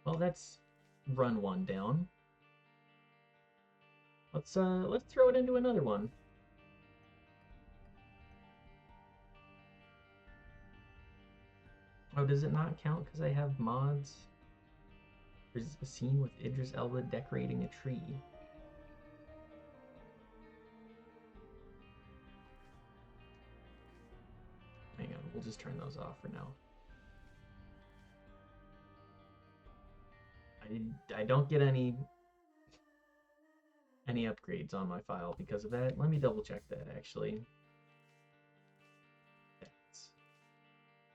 Well, that's run one down. Let's throw it into another one. Oh, does it not count because I have mods? There's a scene with Idris Elba decorating a tree. Hang on, we'll just turn those off for now. I don't get any upgrades on my file because of that. Let me double check that actually.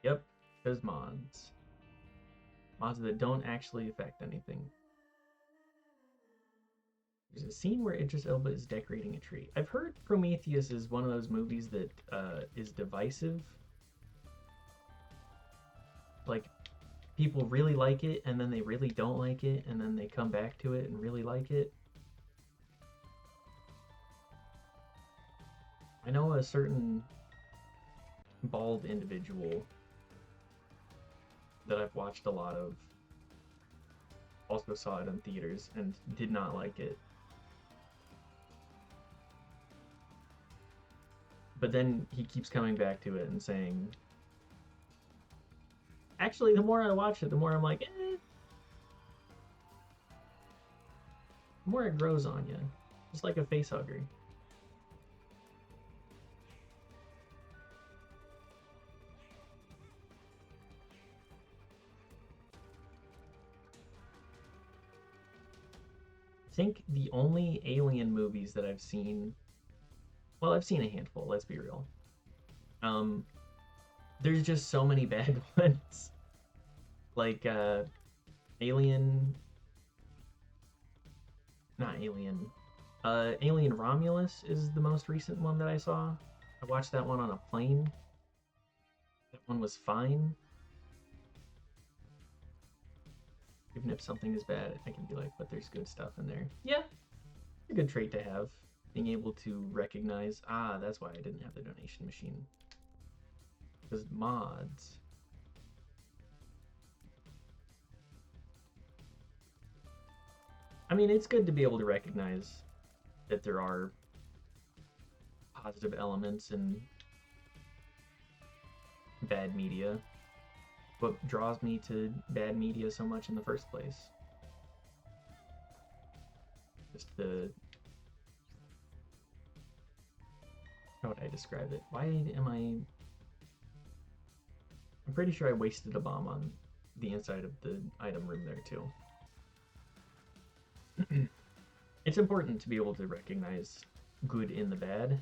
Yep, there's mods. Mods that don't actually affect anything. There's a scene where Idris Elba is decorating a tree. I've heard Prometheus is one of those movies that is divisive. Like, people really like it, and then they really don't like it, and then they come back to it and really like it. I know a certain bald individual that I've watched a lot of also saw it in theaters and did not like it. But then he keeps coming back to it and saying, actually, the more I watch it, the more I'm like, eh. The more it grows on you. Just like a face hugger. I think the only Alien movies that I've seen, well, I've seen a handful, let's be real. There's just so many bad ones. Like, Alien, not Alien, Alien Romulus is the most recent one that I saw. I watched that one on a plane. That one was fine. Even if something is bad, I can be like, but there's good stuff in there. Yeah, it's a good trait to have. Being able to recognize, that's why I didn't have the donation machine. Because mods. I mean, it's good to be able to recognize that there are positive elements in bad media. What draws me to bad media so much in the first place. Just how would I describe it? Why am I'm pretty sure I wasted a bomb on the inside of the item room there too. It's important to be able to recognize good in the bad.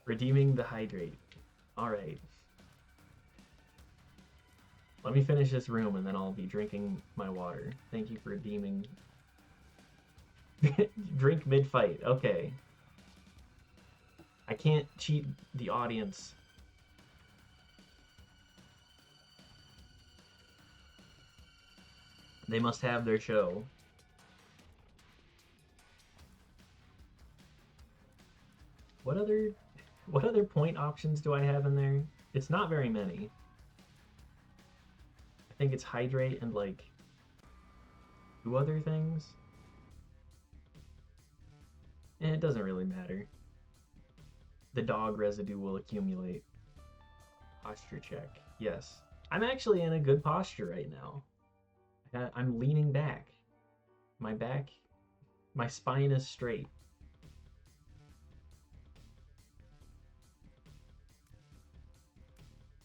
Redeeming the hydrate. Alright. Let me finish this room and then I'll be drinking my water. Thank you for redeeming. Drink mid-fight. Okay. I can't cheat the audience. They must have their show. What other point options do I have in there? It's not very many. I think it's hydrate and like 2 other things. And it doesn't really matter. The dog residue will accumulate. Posture check. Yes. I'm actually in a good posture right now. I'm leaning back. My spine is straight.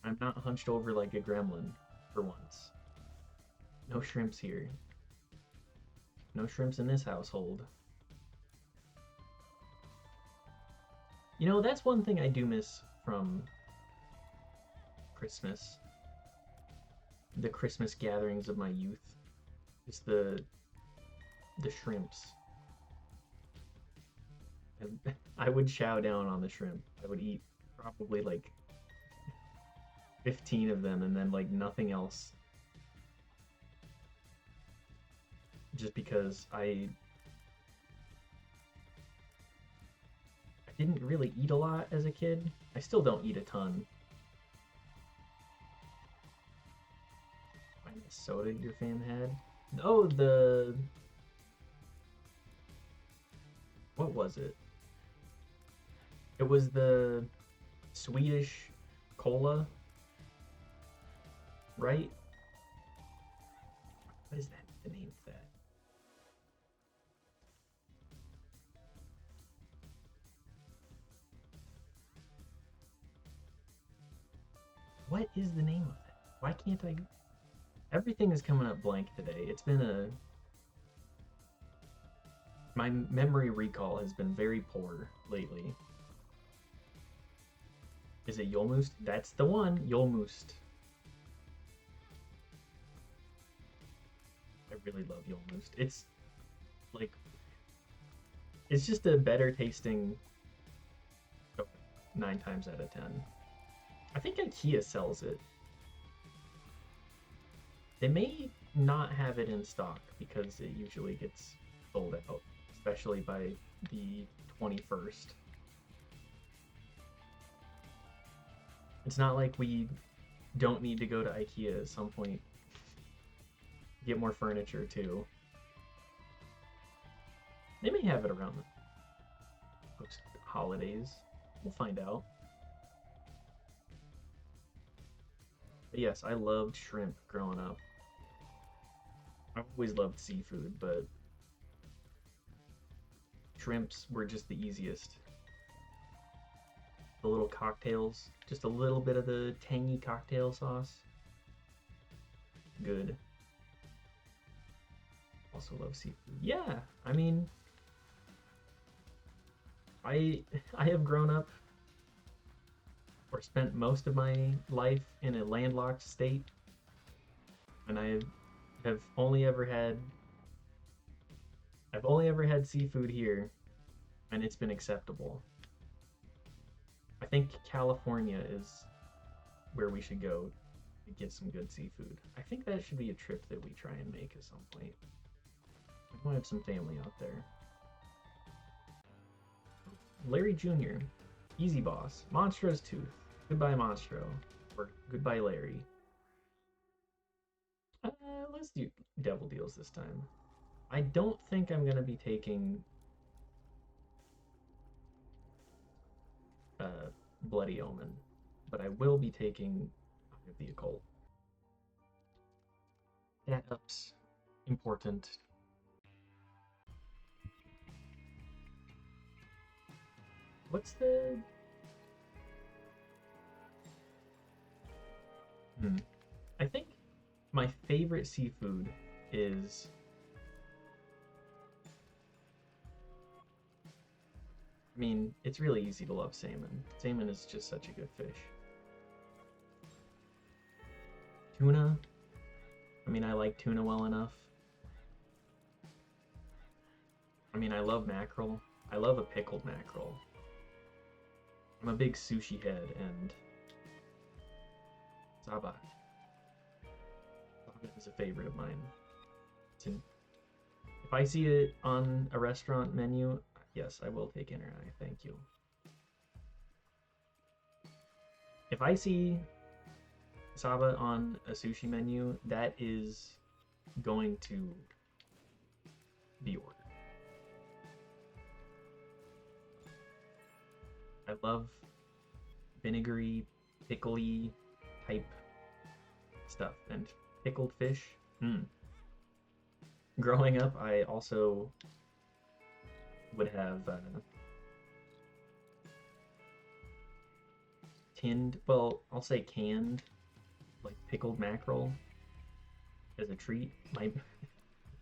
I'm not hunched over like a gremlin for once. No shrimps here. No shrimps in this household. You know, that's one thing I do miss from Christmas. The Christmas gatherings of my youth. Is the shrimps. I would chow down on the shrimp. I would eat probably like 15 of them and then like nothing else. Just because I didn't really eat a lot as a kid. I still don't eat a ton. Find the soda your fan had. Oh, what was it? It was the Swedish cola, right? What is that? The name of that? What is the name of that? Why can't I? Everything is coming up blank today. It's been my memory recall has been very poor lately. Is it Yolmust? That's the one, Yolmust. I really love Yolmust. It's like it's just a better tasting 9 times out of 10. I think IKEA sells it. They may not have it in stock because it usually gets sold out, especially by the 21st. It's not like we don't need to go to IKEA at some point. Get more furniture too. They may have it around the holidays. We'll find out. But yes, I loved shrimp growing up. I've always loved seafood, but shrimps were just the easiest. The little cocktails, just a little bit of the tangy cocktail sauce. Good. Also love seafood. Yeah, I mean, I have grown up or spent most of my life in a landlocked state, and have only ever had I've only ever had seafood here, and it's been acceptable. I think California is where we should go to get some good seafood. I think that should be a trip that we try and make at some point. I have some family out there. Larry Jr., Easy Boss, Monstro's Tooth, Goodbye Monstro, or Goodbye Larry. Let's do Devil Deals this time. I don't think I'm gonna be taking Bloody Omen, but I will be taking Eye of the Occult. That up's important. What's the... I think my favorite seafood is... I mean, it's really easy to love salmon. Salmon is just such a good fish. Tuna. I mean, I like tuna well enough. I mean, I love mackerel. I love a pickled mackerel. I'm a big sushi head, and Saba. Saba is a favorite of mine. If I see it on a restaurant menu, yes, I will take inner eye. Thank you. If I see Saba on a sushi menu, that is going to be ordered. I love vinegary, pickly type stuff, and pickled fish. Growing up, I also would have tinned, well, I'll say canned, like pickled mackerel as a treat.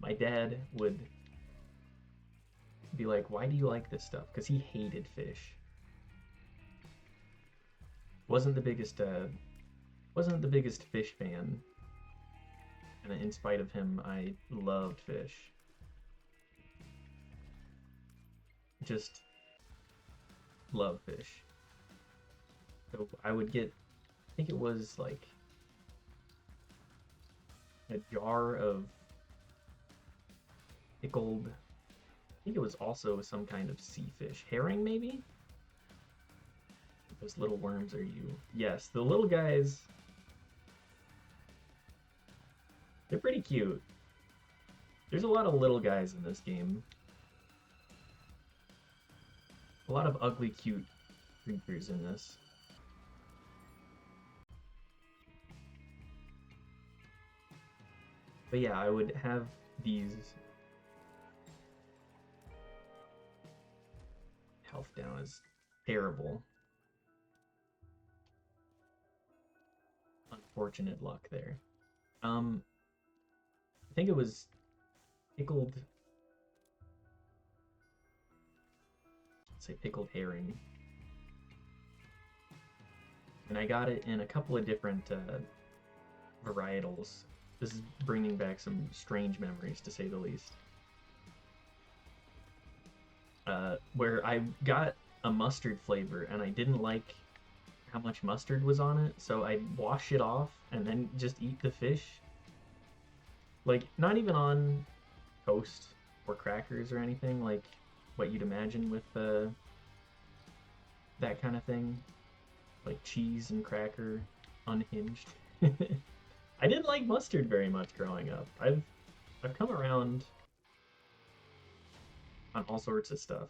My dad would be like, "Why do you like this stuff?" Because he hated fish. Wasn't the biggest fish fan, and in spite of him, I loved fish. Just love fish. So I would get, I think it was like a jar of pickled, I think it was also some kind of sea fish. Herring, maybe? Those little worms are you. Yes, the little guys. They're pretty cute. There's a lot of little guys in this game. A lot of ugly, cute creatures in this. But yeah, I would have these health down is terrible. Unfortunate luck there. I think it was pickled. Let's say pickled herring. And I got it in a couple of different varietals. This is bringing back some strange memories, to say the least. Where I got a mustard flavor, and I didn't like how much mustard was on it, so I'd wash it off and then just eat the fish. Like, not even on toast or crackers or anything, like what you'd imagine with that kind of thing. Like cheese and cracker, unhinged. I didn't like mustard very much growing up. I've come around on all sorts of stuff.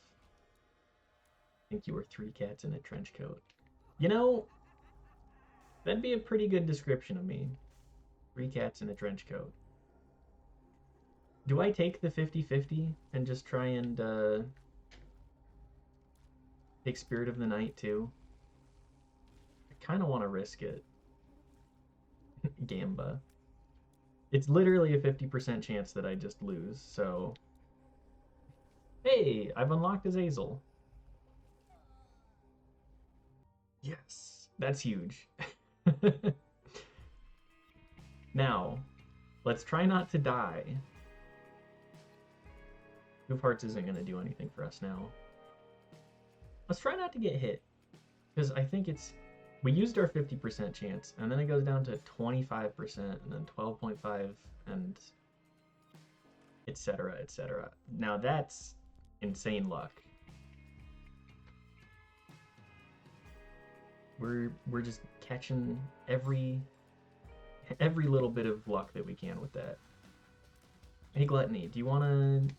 I think you were 3 cats in a trench coat. You know, that'd be a pretty good description of me. 3 cats in a trench coat. Do I take the 50-50 and just try and take Spirit of the Night too? I kind of want to risk it. Gamba. It's literally a 50% chance that I just lose, so... Hey, I've unlocked Azazel. Yes, that's huge. Now, let's try not to die. Two of Hearts isn't going to do anything for us now. Let's try not to get hit. Because I think it's... We used our 50% chance, and then it goes down to 25%, and then 12.5, and etc., etc. Now that's insane luck. We're just catching every little bit of luck that we can with that. Hey Gluttony, do you want to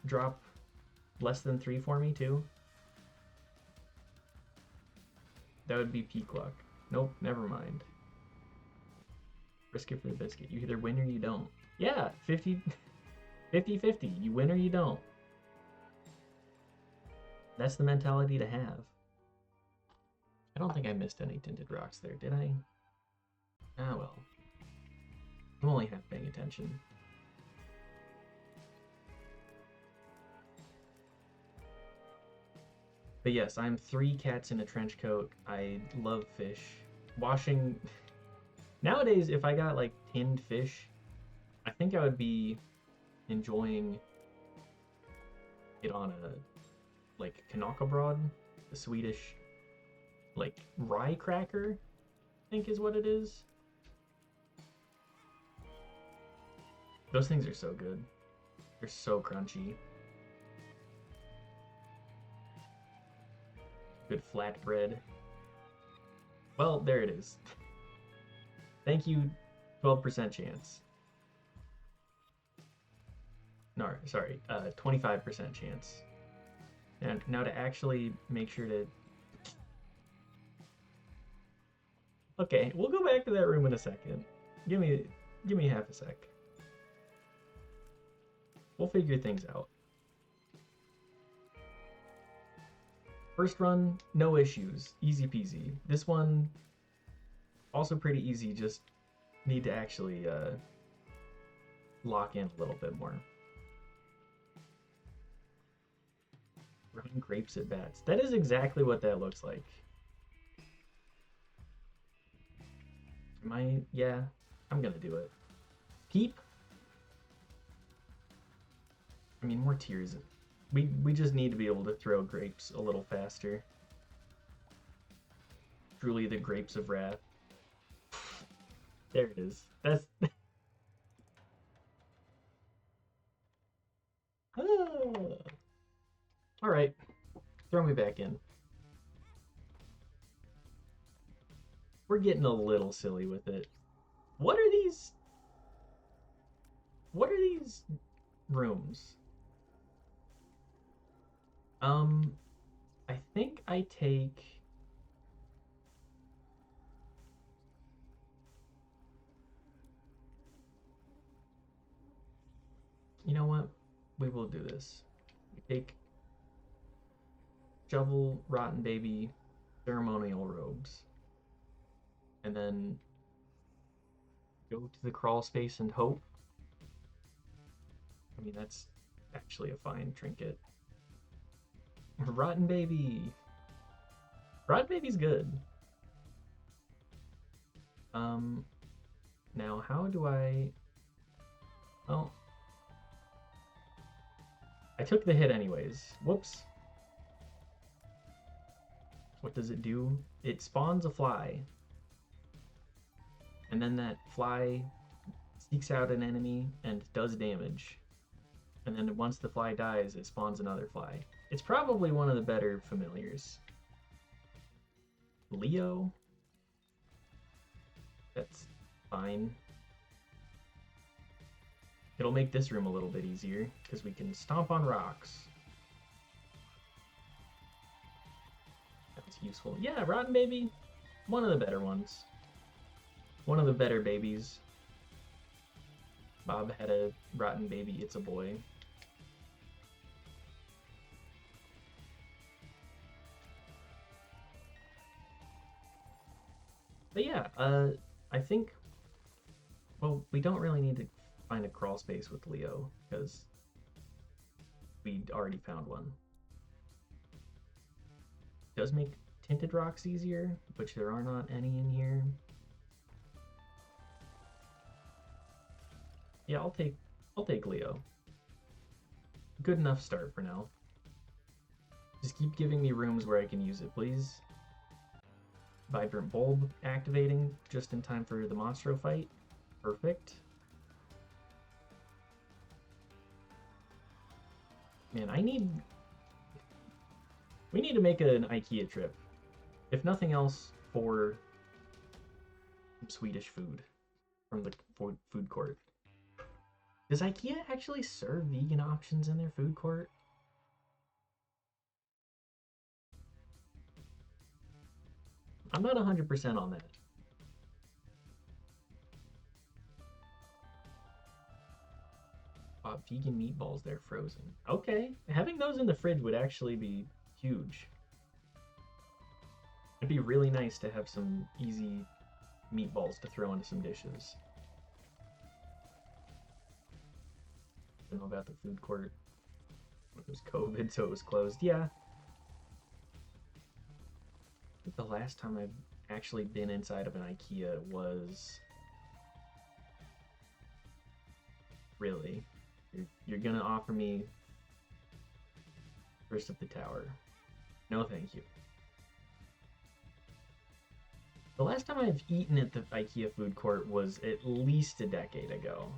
drop less than 3 for me too? That would be peak luck. Nope, never mind. Risk it for the biscuit. You either win or you don't. Yeah, 50-50. You win or you don't. That's the mentality to have. I don't think I missed any tinted rocks there, did I? Ah, well. I'm only half paying attention. But yes, I'm 3 cats in a trench coat. I love fish. Washing... Nowadays, if I got, like, tinned fish, I think I would be enjoying it on a, like, knockebrod, the Swedish, like, rye cracker, I think is what it is. Those things are so good. They're so crunchy. Good flatbread. Well, there it is. Thank you, 12% chance. No, sorry, 25% chance. And now to actually make sure to... Okay, we'll go back to that room in a second. Give me half a sec. We'll figure things out. First run, no issues. Easy peasy. This one, also pretty easy, just need to actually lock in a little bit more. Running grapes at bats. That is exactly what that looks like. Yeah, I'm gonna do it. Peep? I mean, more tears. We just need to be able to throw grapes a little faster. Truly the grapes of wrath. There it is. That's... Alright. Throw me back in. We're getting a little silly with it. What are these? What are these rooms? I think I take. You know what? We will do this. We take Shovel, Rotten Baby, ceremonial robes, and then go to the crawl space and hope. I mean, that's actually a fine trinket. Rotten Baby. Rotten Baby's good. Now how do I... Well, I took the hit anyways. Whoops. What does it do? It spawns a fly. And then that fly seeks out an enemy and does damage. And then once the fly dies, it spawns another fly. It's probably one of the better familiars. Leo? That's fine. It'll make this room a little bit easier, because we can stomp on rocks. That's useful. Yeah, Rotten Baby, one of the better ones. One of the better babies. Bob had a Rotten Baby, it's a boy. But yeah, I think, well, we don't really need to find a crawl space with Leo, because we already found one. It does make tinted rocks easier, which there are not any in here. Yeah, I'll take Leo. Good enough start for now. Just keep giving me rooms where I can use it, please. Vibrant Bulb activating just in time for the Monstro fight. Perfect. Man, we need to make an IKEA trip. If nothing else, for Swedish food from the food court. Does IKEA actually serve vegan options in their food court? I'm not 100% on that. Vegan meatballs, they're frozen. Okay, having those in the fridge would actually be huge. It'd be really nice to have some easy meatballs to throw into some dishes. I don't know about the food court. It was COVID, so it was closed. Yeah. I think the last time I've actually been inside of an IKEA was... Really? You're gonna offer me First of the Tower. No, thank you. The last time I've eaten at the IKEA food court was at least a decade ago.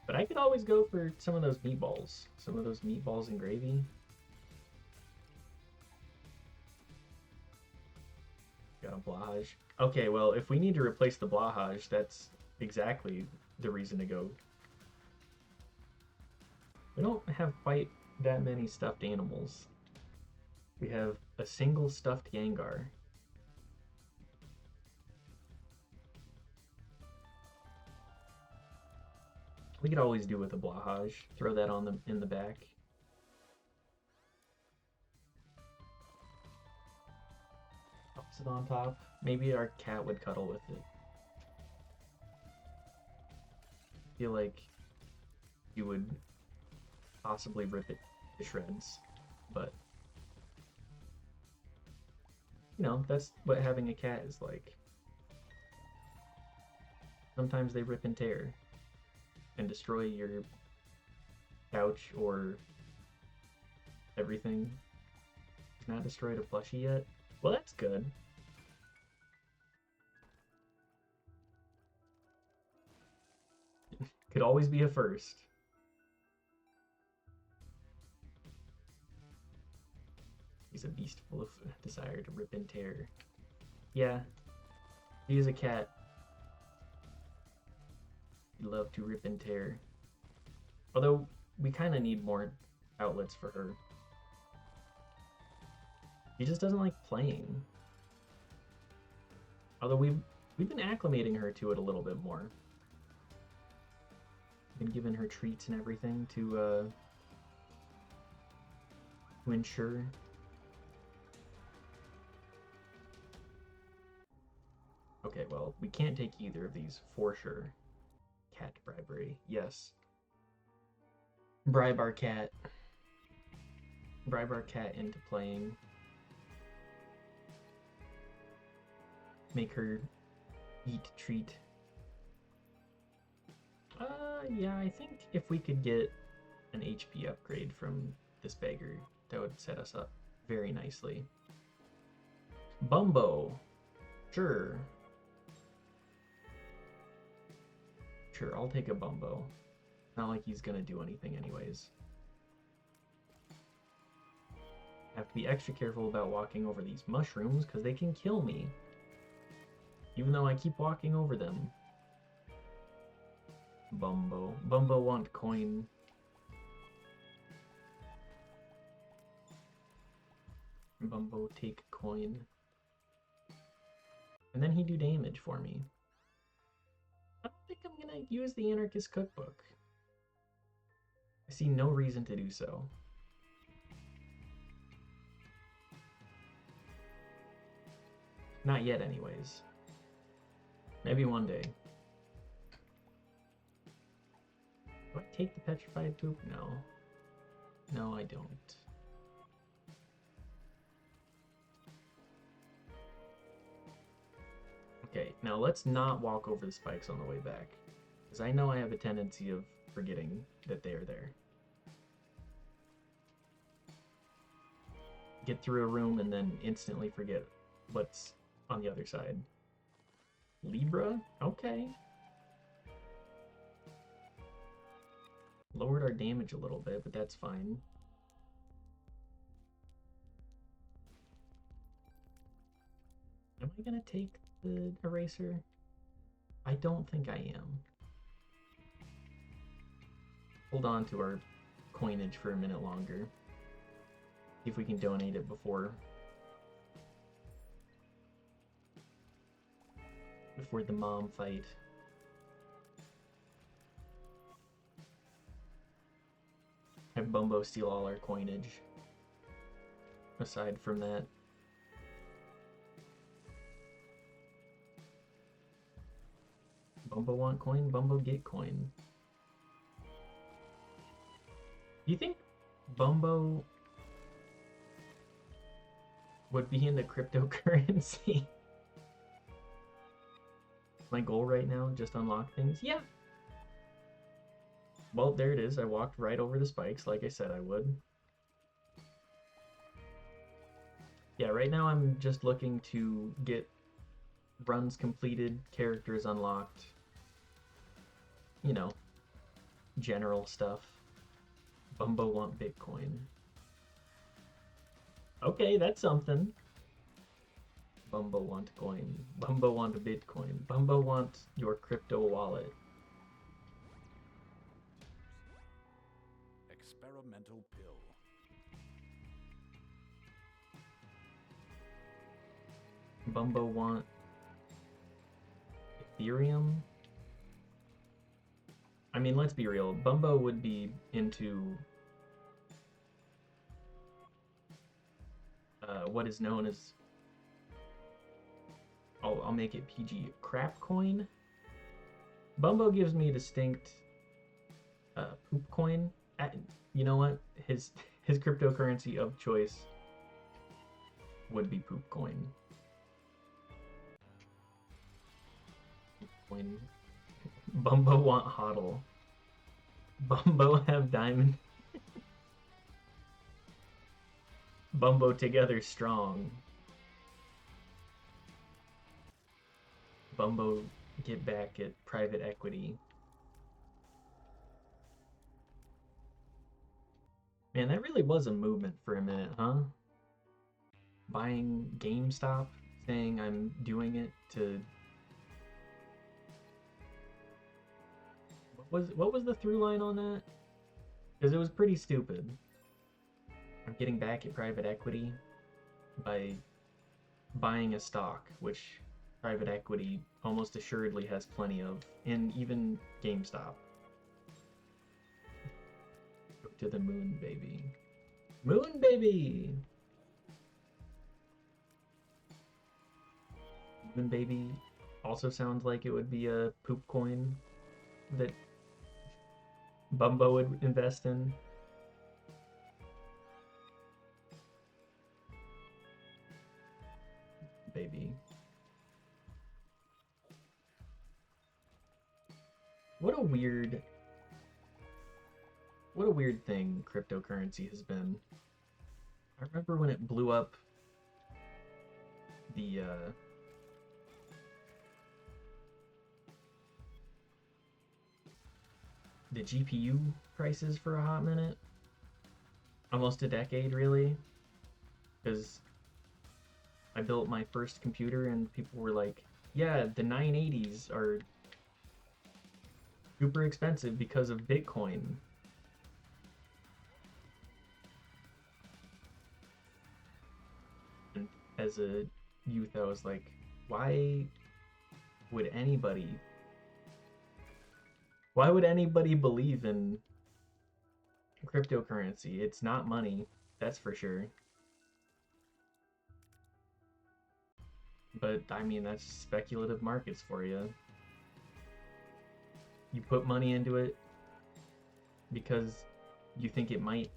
But I could always go for some of those meatballs. Some of those meatballs and gravy. Got a blahage. Okay, well, if we need to replace the blahage, that's exactly the reason to go. We don't have quite that many stuffed animals. We have a single stuffed Gengar. We could always do with a blahage. Throw that on in the back. Toss it on top. Maybe our cat would cuddle with it. I feel like you would possibly rip it to shreds, but you know, that's what having a cat is like. Sometimes they rip and tear and destroy your couch or everything. It's not destroyed a plushie yet? Well, that's good. Could always be a first. is a beast full of desire to rip and tear. Yeah, he is a cat. He love to rip and tear. Although, we kind of need more outlets for her. She just doesn't like playing. Although we've been acclimating her to it a little bit more. Been giving her treats and everything to ensure. Okay, well, we can't take either of these for sure. Cat bribery, yes. Bribe our cat. Bribe our cat into playing. Make her eat treat. Yeah, I think if we could get an HP upgrade from this beggar, that would set us up very nicely. Bumbo. Sure. Sure, I'll take a Bumbo. Not like he's gonna do anything anyways. Have to be extra careful about walking over these mushrooms because they can kill me. Even though I keep walking over them. Bumbo. Bumbo want coin. Bumbo take coin. And then he do damage for me. I don't think I'm gonna use the Anarchist Cookbook. I see no reason to do so. Not yet anyways. Maybe one day. Do I take the petrified poop? No. No, I don't. Okay, now let's not walk over the spikes on the way back. Because I know I have a tendency of forgetting that they are there. Get through a room and then instantly forget what's on the other side. Libra? Okay. Lowered our damage a little bit, but that's fine. Am I gonna take the eraser? I don't think I am. Hold on to our coinage for a minute longer. See if we can donate it before the mom fight. Have Bumbo steal all our coinage. Aside from that. Bumbo want coin, Bumbo get coin. Do you think Bumbo would be into cryptocurrency? My goal right now, just unlock things? Yeah. Well, there it is. I walked right over the spikes like I said I would. Yeah, right now I'm just looking to get runs completed, characters unlocked. You know, general stuff. Bumbo want Bitcoin. Okay, that's something. Bumbo want coin. Bumbo want a Bitcoin. Bumbo want your crypto wallet. Experimental pill. Bumbo want Ethereum. I mean, let's be real. Bumbo would be into what is known as, I'll make it PG, crap coin. Bumbo gives me a distinct poop coin. You know what? His cryptocurrency of choice would be poop coin. Poop coin. Bumbo want hodl. Bumbo have diamond. Bumbo together strong. Bumbo get back at private equity. Man, that really was a movement for a minute, huh? buying GameStop, saying I'm doing it to... What was the through line on that? Because it was pretty stupid. I'm getting back at private equity by buying a stock, which private equity almost assuredly has plenty of, and even GameStop. Go to the moon, baby. Moon, baby! Moon, baby also sounds like it would be a poop coin that Bumbo would invest in. Baby. What a weird thing cryptocurrency has been. I remember when it blew up the GPU prices for a hot minute. Almost a decade, really. Because I built my first computer and people were like, yeah, the 980s are super expensive because of Bitcoin. And as a youth, I was like, why would anybody believe in cryptocurrency? It's not money, that's for sure. But I mean, that's speculative markets for you. You put money into it because you think it might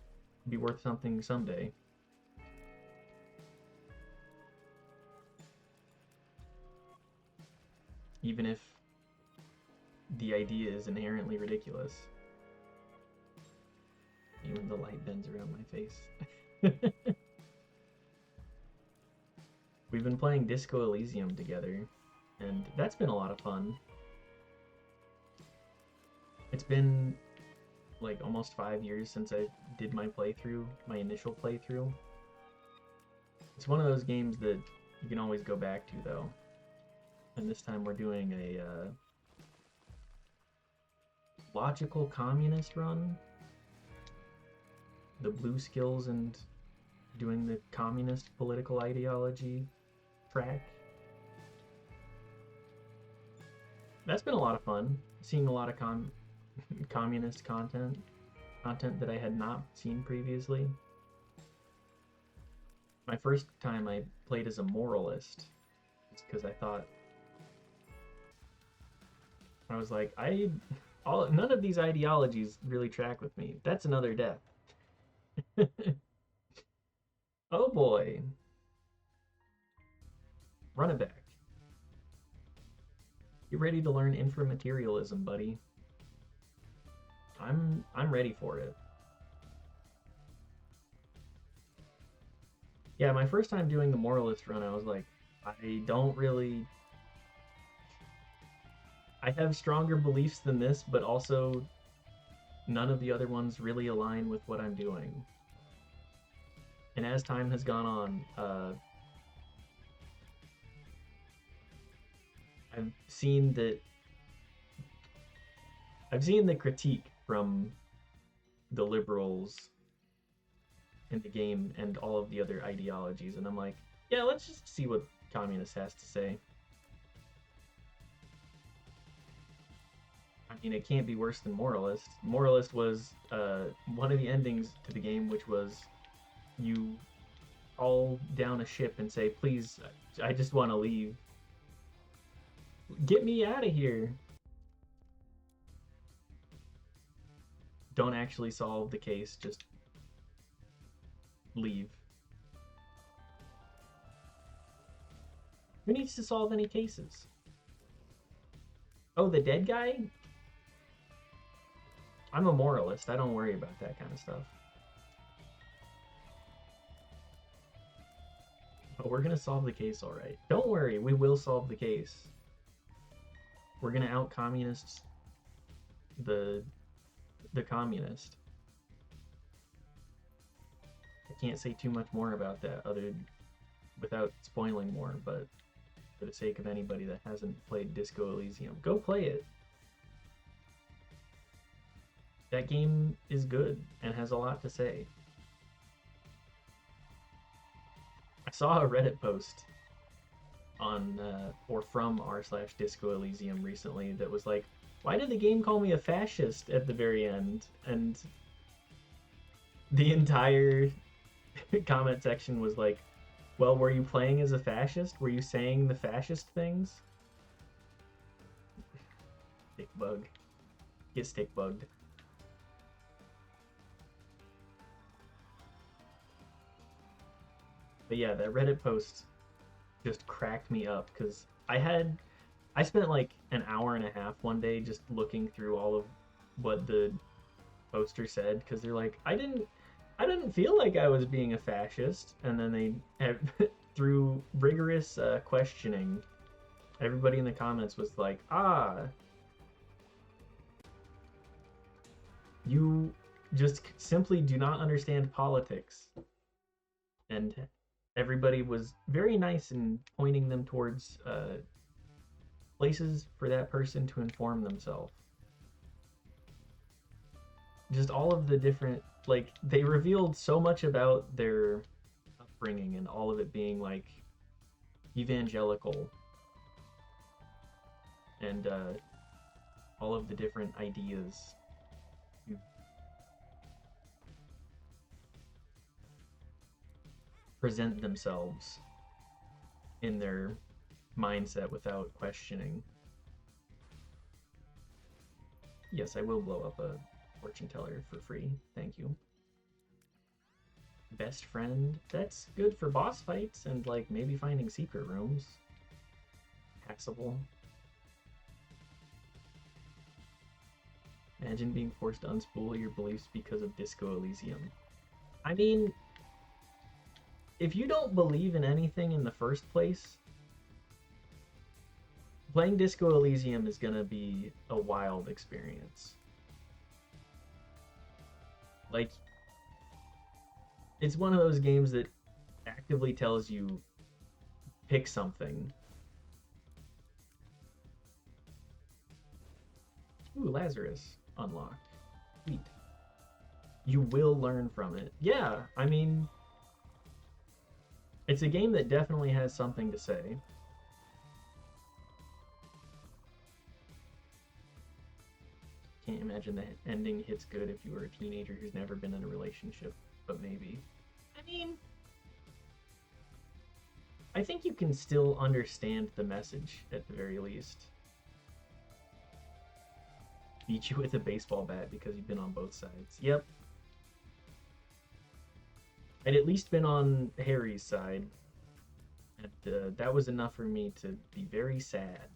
be worth something someday. Even if the idea is inherently ridiculous. Even the light bends around my face. We've been playing Disco Elysium together, and that's been a lot of fun. It's been like almost 5 years since I did my initial playthrough. It's one of those games that you can always go back to, though. And this time we're doing a logical communist run. The blue skills and doing the communist political ideology track. That's been a lot of fun. Seeing a lot of communist content that I had not seen previously. My first time I played as a moralist, because I thought, I was like, none of these ideologies really track with me. That's another death. Oh boy. Run it back. Get ready to learn inframaterialism, buddy. I'm ready for it. Yeah, my first time doing the moralist run, I was like, I have stronger beliefs than this, but also none of the other ones really align with what I'm doing. And as time has gone on, I've seen the critique from the liberals in the game and all of the other ideologies, and I'm like, yeah, let's just see what communist has to say. I mean, it can't be worse than moralist. Moralist was one of the endings to the game, which was you haul down a ship and say, please, I just want to leave. Get me out of here. Don't actually solve the case, just leave. Who needs to solve any cases? Oh, the dead guy? I'm a moralist. I don't worry about that kind of stuff. But we're gonna solve the case, all right. Don't worry, we will solve the case. We're gonna out-communist the communist. I can't say too much more about that without spoiling more, but for the sake of anybody that hasn't played Disco Elysium, go play it. That game is good and has a lot to say. I saw a Reddit post on or from r/Disco Elysium recently that was like, why did the game call me a fascist at the very end? And the entire comment section was like, well, were you playing as a fascist? Were you saying the fascist things? Stick bug. Get stick bugged. But yeah, that Reddit post just cracked me up because I spent like an hour and a half one day just looking through all of what the poster said because they're like, I didn't feel like I was being a fascist, and then they through rigorous questioning, everybody in the comments was like, you just simply do not understand politics. And everybody was very nice in pointing them towards places for that person to inform themselves. Just all of the different, like, they revealed so much about their upbringing and all of it being like evangelical and all of the different ideas to present themselves in their mindset without questioning. Yes, I will blow up a fortune teller for free. Thank you. Best friend. That's good for boss fights and like maybe finding secret rooms. Passable. Imagine being forced to unspool your beliefs because of Disco Elysium. I mean, if you don't believe in anything in the first place, playing Disco Elysium is gonna be a wild experience. Like, it's one of those games that actively tells you pick something. Ooh, Lazarus unlocked. Sweet. You will learn from it. Yeah, I mean, it's a game that definitely has something to say. Can't imagine the ending hits good if you were a teenager who's never been in a relationship, but maybe. I mean, I think you can still understand the message at the very least. Beat you with a baseball bat because you've been on both sides. Yep. I'd at least been on Harry's side, and that was enough for me to be very sad.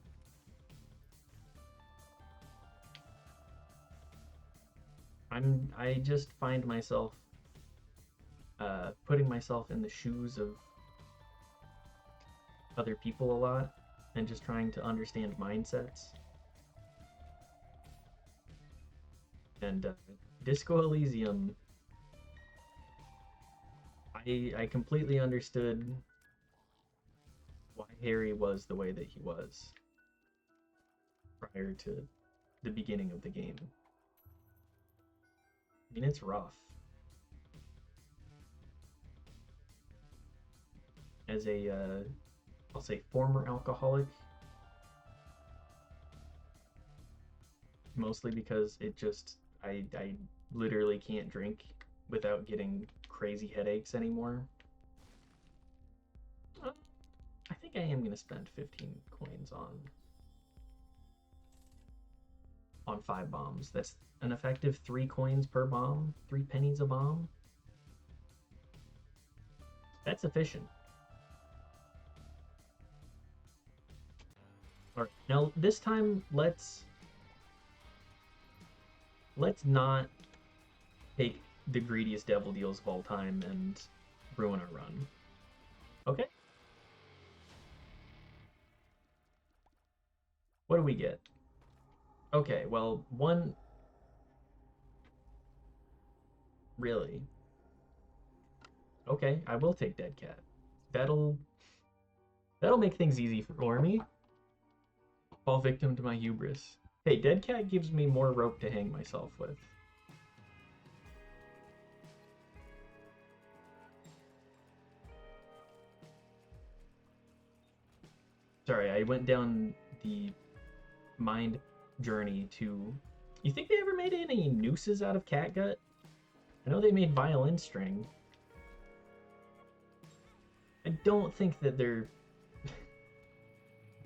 I just find myself putting myself in the shoes of other people a lot and just trying to understand mindsets. And Disco Elysium, I completely understood why Harry was the way that he was prior to the beginning of the game. I mean, it's rough. As a, I'll say former alcoholic, mostly because it just, I literally can't drink without getting crazy headaches anymore. I think I am going to spend 15 coins on 5 bombs. That's an effective 3 coins per bomb, 3 pennies a bomb. That's efficient. Alright, now this time let's not take the greediest devil deals of all time and ruin our run. Okay? What do we get? Okay, well, one... Really? Okay, I will take Dead Cat. That'll That'll make things easy for me. Fall victim to my hubris. Hey, Dead Cat gives me more rope to hang myself with. Sorry, I went down the mind journey to... You think they ever made any nooses out of catgut? I know they made violin string. I don't think that they're...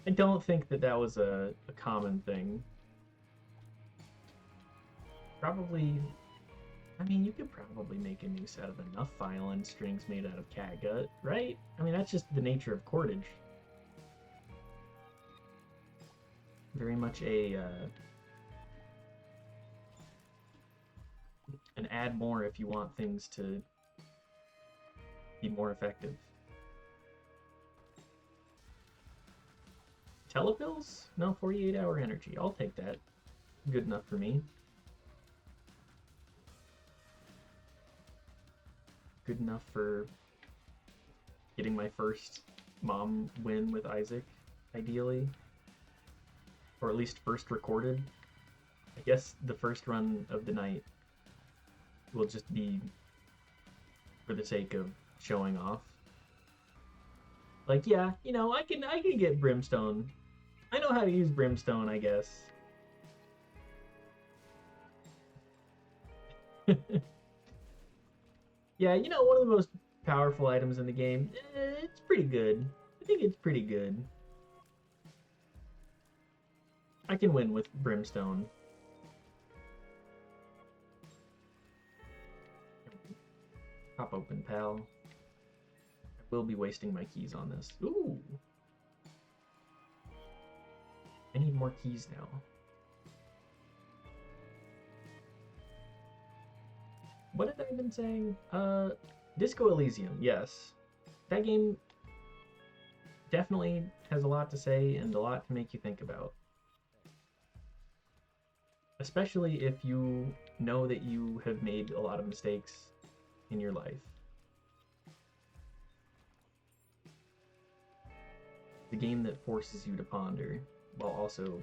I don't think that that was a common thing. Probably... I mean, you could probably make a noose out of enough violin strings made out of catgut, right? I mean, that's just the nature of cordage. Very much an add more if you want things to be more effective. Telepills? No, 48-hour energy. I'll take that. Good enough for me. Good enough for getting my first mom win with Isaac, ideally. Or at least first recorded. I guess the first run of the night will just be for the sake of showing off. Like, yeah, you know, I can get Brimstone. I know how to use Brimstone, I guess. Yeah, you know, one of the most powerful items in the game. It's pretty good. I think it's pretty good. I can win with Brimstone. Pop open, pal. I will be wasting my keys on this. Ooh! I need more keys now. What have I been saying? Disco Elysium, yes. That game definitely has a lot to say and a lot to make you think about. Especially if you know that you have made a lot of mistakes in your life. It's a game that forces you to ponder while also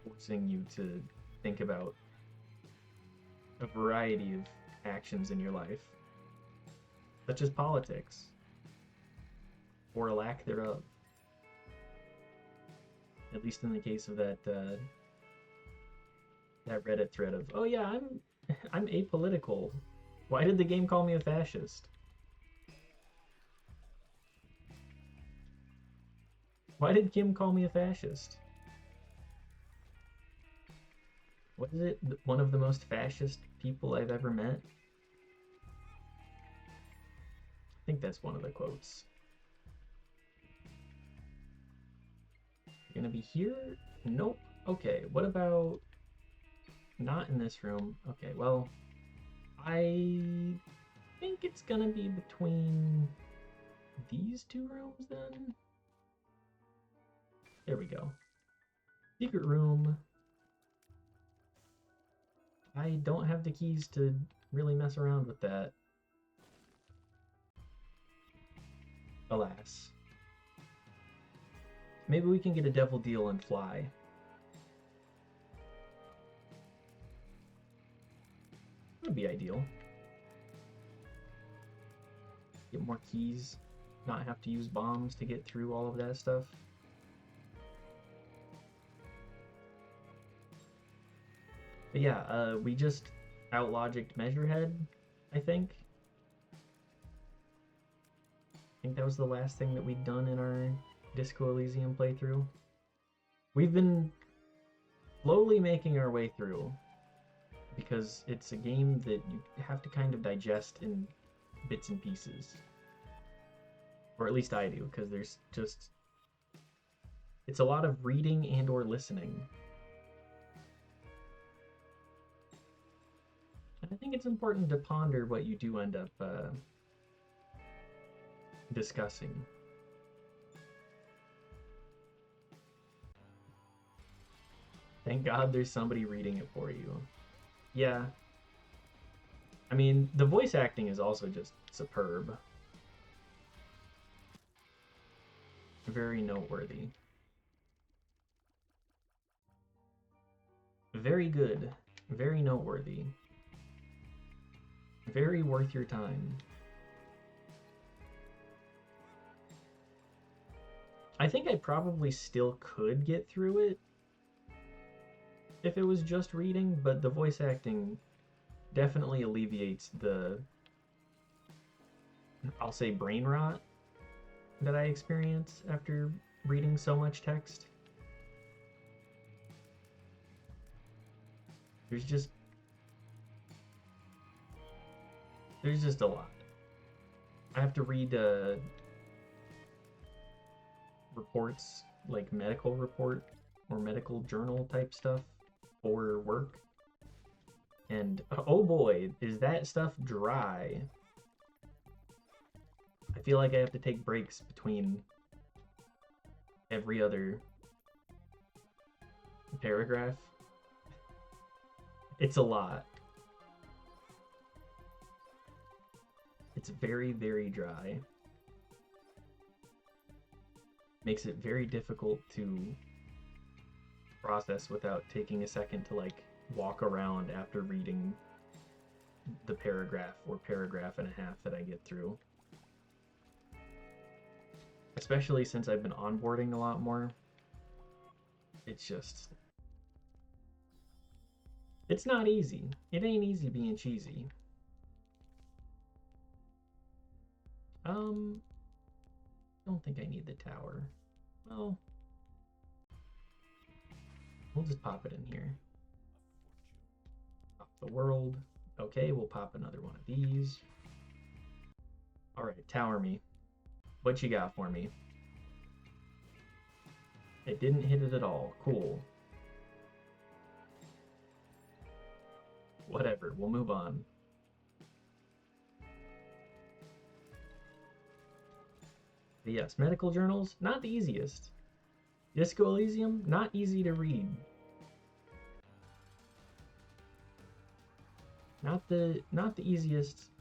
forcing you to think about a variety of actions in your life, such as politics, or a lack thereof. At least in the case of that that Reddit thread of, oh yeah, I'm apolitical. Why did the game call me a fascist? Why did Kim call me a fascist? What is it? One of the most fascist people I've ever met? I think that's one of the quotes. You're gonna be here? Nope. Okay, what about... Not in this room. Okay, well... I think it's gonna be between these two rooms then? There we go. Secret room. I don't have the keys to really mess around with that. Alas. Maybe we can get a devil deal and fly. That would be ideal. Get more keys. Not have to use bombs to get through all of that stuff. But yeah, we just out-logicked Measurehead, I think. I think that was the last thing that we'd done in our Disco Elysium playthrough. We've been slowly making our way through, because it's a game that you have to kind of digest in bits and pieces. Or at least I do, because there's just... It's a lot of reading and or listening. And I think it's important to ponder what you do end up discussing. Thank God there's somebody reading it for you. Yeah. I mean, the voice acting is also just superb. Very noteworthy. Very good. Very noteworthy. Very worth your time. I think I probably still could get through it if it was just reading, but the voice acting definitely alleviates the, I'll say, brain rot that I experience after reading so much text. There's just a lot. I have to read reports, like medical report or medical journal type stuff for work. And oh boy, is that stuff dry. I feel like I have to take breaks between every other paragraph. It's a lot. It's very, very dry. Makes it very difficult to process without taking a second to like walk around after reading the paragraph or paragraph and a half that I get through. Especially since I've been onboarding a lot more. It's just... it's not easy. It ain't easy being cheesy. Don't think I need the tower. Well, we'll just pop it in here. Pop the world. Okay, we'll pop another one of these. Alright, tower me. What you got for me? It didn't hit it at all. Cool. Whatever, we'll move on. But yes, medical journals, not the easiest. Disco Elysium, not easy to read. Not the easiest.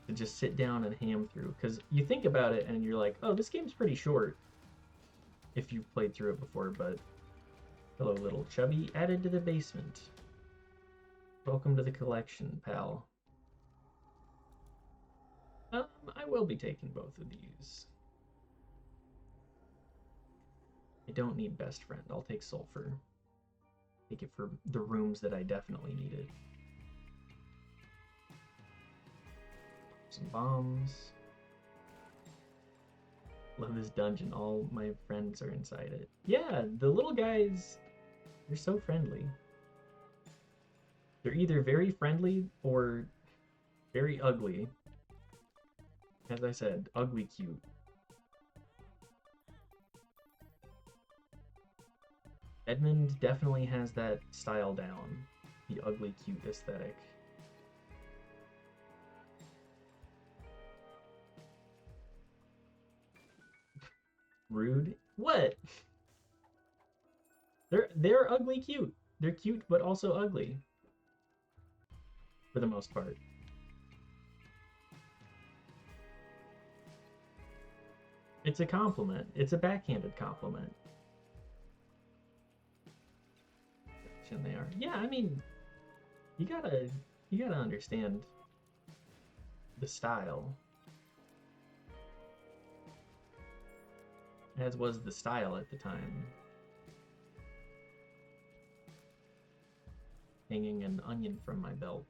To just sit down and ham through, because you think about it and you're like, oh, this game's pretty short if you've played through it before. But hello, little chubby, added to the basement. Welcome to the collection, pal. I will be taking both of these. I don't need best friend. I'll take sulfur. Take it for the rooms that I definitely needed. Some bombs. Love this dungeon. All my friends are inside it. Yeah, the little guys, they're so friendly. They're either very friendly or very ugly. As I said, ugly cute. Edmund definitely has that style down. The ugly cute aesthetic. Rude? What? They're ugly cute. They're cute but also ugly. For the most part. It's a compliment. It's a backhanded compliment. And they are. Yeah, I mean, you gotta understand the style. As was the style at the time. Hanging an onion from my belt.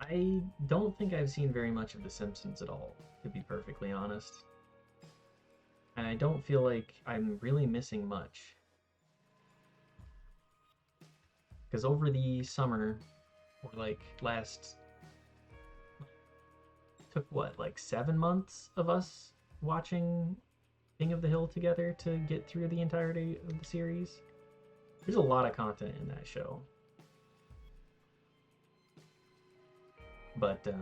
I don't think I've seen very much of The Simpsons at all, to be perfectly honest. And I don't feel like I'm really missing much. Because over the summer, or like took what, like 7 months of us watching King of the Hill together to get through the entirety of the series? There's a lot of content in that show. But there's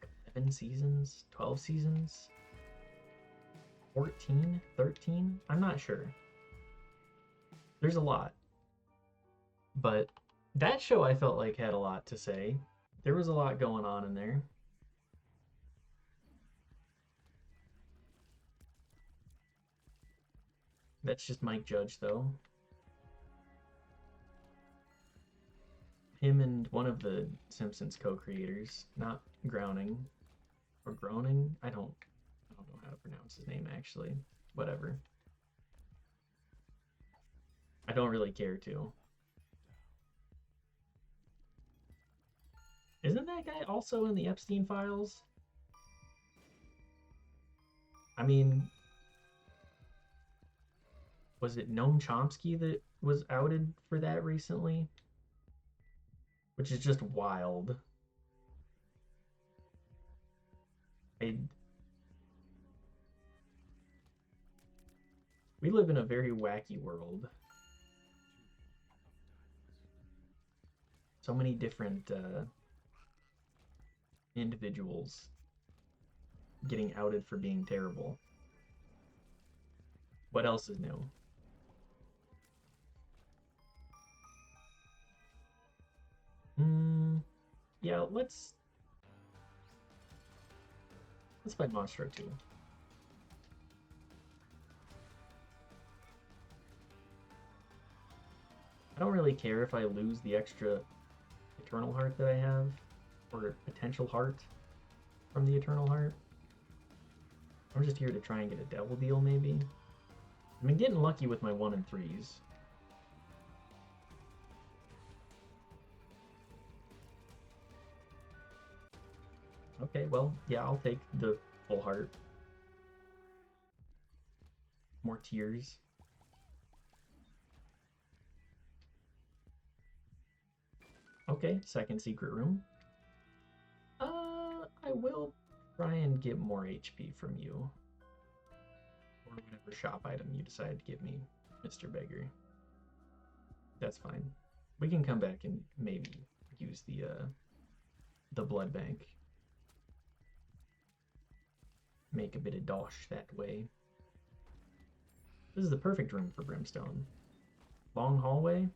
like 11 seasons, 12 seasons. 14, 13? I'm not sure. There's a lot. But that show I felt like had a lot to say. There was a lot going on in there. That's just Mike Judge, though. Him and one of the Simpsons co-creators, not Groening or Groening. I don't know how to pronounce his name actually. Whatever. I don't really care to. Isn't that guy also in the Epstein files? I mean, was it Noam Chomsky that was outed for that recently? Which is just wild. We live in a very wacky world. So many different individuals getting outed for being terrible. What else is new? Yeah, let's play Monstro 2. I don't really care if I lose the extra Eternal Heart that I have, or potential heart from the Eternal Heart. I'm just here to try and get a Devil Deal, maybe. I've been getting lucky with my 1 and 3s. Okay, well, yeah, I'll take the full heart. More tears. Okay, second secret room. I will try and get more HP from you. Or whatever shop item you decide to give me, Mr. Beggar. That's fine. We can come back and maybe use the blood bank. Make a bit of dosh that way. This is the perfect room for Brimstone. Long hallway.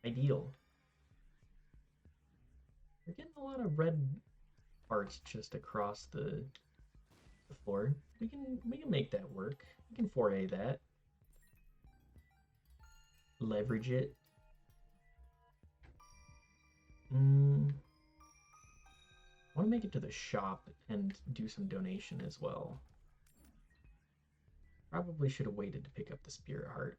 Ideal. We're getting a lot of red parts just across the floor. We can make that work. We can 4A that. Leverage it. I want to make it to the shop and do some donation as well. Probably should have waited to pick up the Spirit Heart.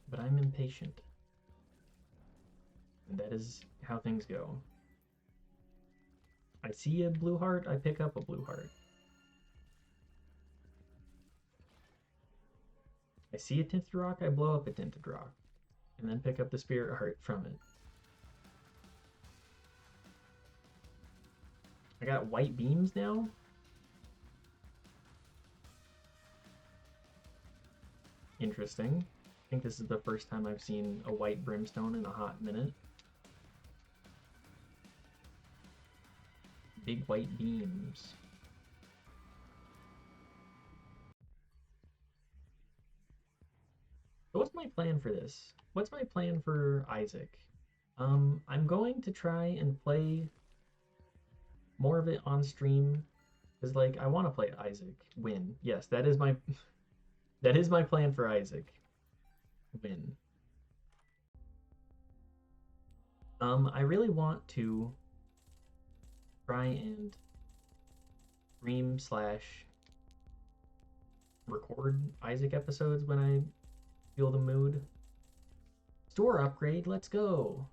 But I'm impatient. And that is how things go. I see a blue heart, I pick up a blue heart. I see a tinted rock, I blow up a tinted rock. And then pick up the Spirit Heart from it. I got white beams now? Interesting. I think this is the first time I've seen a white Brimstone in a hot minute. Big white beams. So what's my plan for this? What's my plan for Isaac? I'm going to try and play more of it on stream. Because like I want to play Isaac. Win. Yes, that is my that is my plan for Isaac. Win. I really want to try and stream / record Isaac episodes when I feel the mood. Store upgrade, let's go.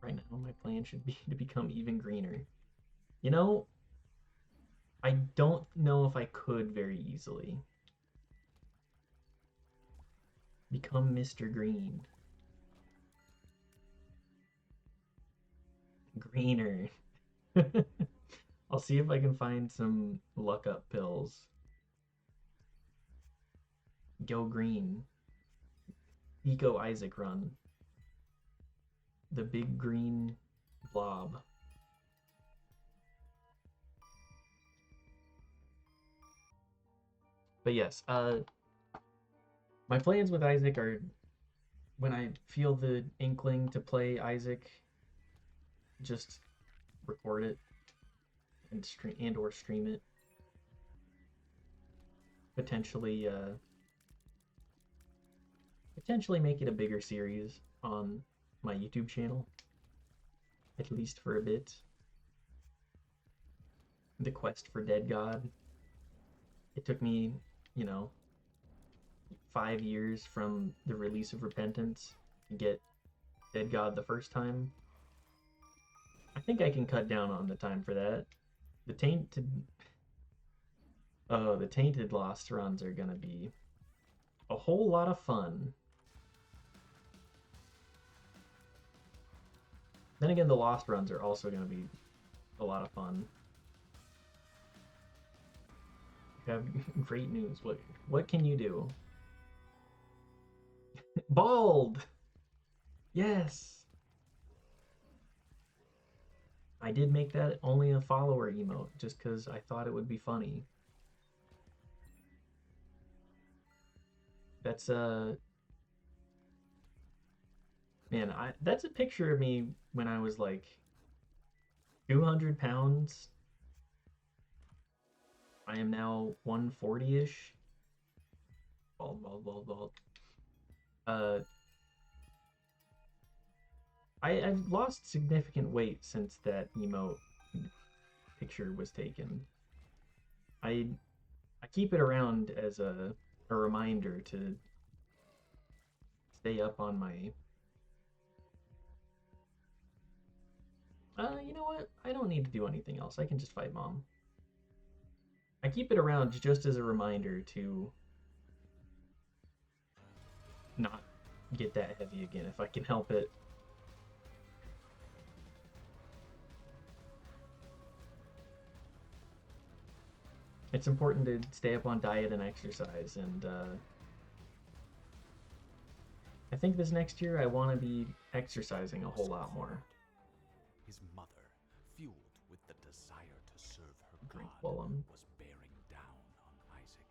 Right now, my plan should be to become even greener. You know, I don't know if I could very easily become Mr. Green. Greener. I'll see if I can find some luck up pills. Go green. Eco Isaac run. The big green blob. But yes, my plans with Isaac are when I feel the inkling to play Isaac, just record it and stream it. Potentially, potentially make it a bigger series on my YouTube channel, at least for a bit. The quest for Dead God. It took me, you know, 5 years from the release of Repentance to get Dead God the first time. I think I can cut down on the time for that. The Tainted Lost runs are gonna be a whole lot of fun. Then again, the Lost runs are also gonna be a lot of fun. You have great news. What can you do? Bald! Yes! I did make that only a follower emote just because I thought it would be funny. That's man, that's a picture of me when I was like 200 pounds. I am now 140-ish. Bald. Uh, I've lost significant weight since that emote picture was taken. I keep it around as a reminder to stay up on my. You know what? I don't need to do anything else. I can just fight Mom. I keep it around just as a reminder to not get that heavy again if I can help it. It's important to stay up on diet and exercise, and I think this next year I want to be exercising a whole lot more. His mother, fueled with the desire to serve her Drink God, while I'm was bearing down on Isaac.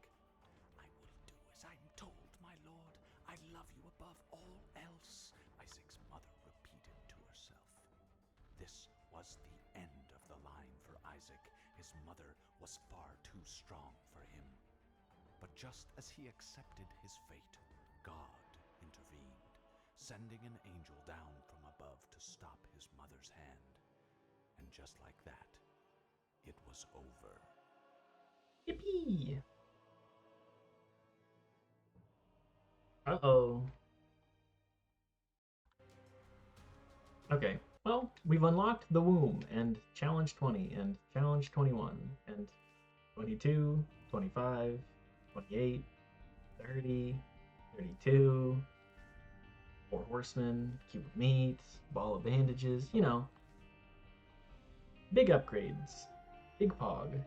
I will do as I'm told, my lord. I love you above all else, Isaac's mother repeated to herself. This was the end of the line for Isaac. His mother was far too strong for him. But just as he accepted his fate, God intervened, sending an angel down from above to stop his mother's hand. And just like that, it was over. Yippee! Uh-oh. Okay, well, we've unlocked the womb, and challenge 20, and challenge 21, and 22, 25, 28, 30, 32, 4 horsemen, cube of meat, ball of bandages, you know. Big upgrades. Big pog.